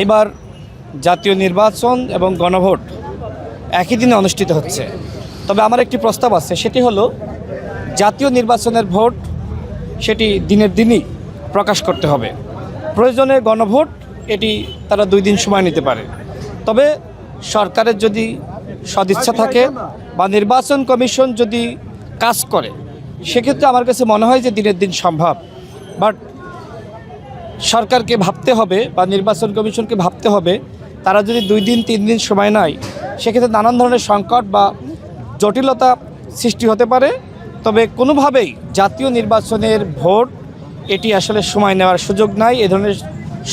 এবার জাতীয় নির্বাচন এবং গণভোট একই দিনে অনুষ্ঠিত হচ্ছে। তবে আমার একটি প্রস্তাব আছে, সেটি হলো জাতীয় নির্বাচনের ভোট সেটি দিনের দিনই প্রকাশ করতে হবে। প্রয়োজনে গণভোট এটি তারা 2 দিন সময় নিতে পারে। তবে সরকারের যদি সদিচ্ছা থাকে বা নির্বাচন কমিশন যদি কাজ করে, সেক্ষেত্রে আমার কাছে মনে হয় যে দিনের দিন সম্ভব। বাট সরকারকে ভাবতে হবে বা নির্বাচন কমিশনকে ভাবতে হবে, তারা যদি 2 দিন 3 দিন সময় নেয়, সেক্ষেত্রে নানান ধরনের সংকট বা জটিলতা সৃষ্টি হতে পারে। তবে কোনোভাবেই জাতীয় নির্বাচনের ভোট এটি আসলে সময় নেওয়ার সুযোগ নাই। এ ধরনের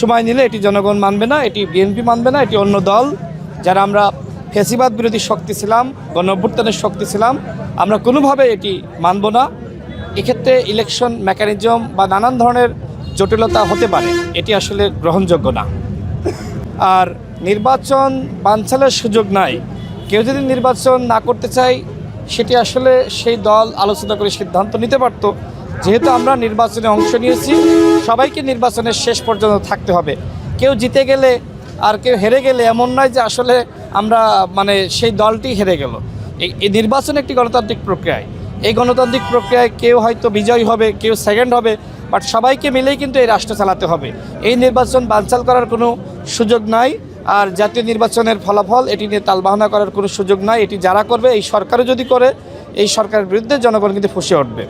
সময় নিলে এটি জনগণ মানবে না, এটি বিএনপি মানবে না, এটি অন্য দল যারা আমরা ফ্যাসিবাদ বিরোধী শক্তি ছিলাম, গণঅভ্যুত্থানের শক্তি ছিলাম, আমরা কোনোভাবে এটি মানব না। এক্ষেত্রে ইলেকশন মেকানিজম বা নানান ধরনের জটিলতা হতে পারে, এটি আসলে গ্রহণযোগ্য না। আর নির্বাচন বানচালের সুযোগ নাই। কেউ যদি নির্বাচন না করতে চায়, সেটি আসলে সেই দল আলোচনা করে সিদ্ধান্ত নিতে পারত। যেহেতু আমরা নির্বাচনে অংশ নিয়েছি, সবাইকে নির্বাচনের শেষ পর্যন্ত থাকতে হবে। কেউ জিতে গেলে আর কেউ হেরে গেলে এমন নয় যে আসলে আমরা সেই দলটি হেরে গেল। এই নির্বাচন একটি গণতান্ত্রিক প্রক্রিয়ায়, এই গণতান্ত্রিক প্রক্রিয়ায় কেউ হয়তো বিজয়ী হবে, কেউ সেকেন্ড হবে, বাট সবাইকে মিলেই কিন্তু এই রাষ্ট্র চালাতে হবে। এই নির্বাচন বানচাল করার কোনো সুযোগ নাই। আর জাতীয় নির্বাচনের ফলাফল এটি নিয়ে তালবাহানা করার কোনো সুযোগ নাই। এটি যারা করবে, এই সরকারও যদি করে, এই সরকারের বিরুদ্ধে জনগণ কিন্তু ফুঁসে উঠবে।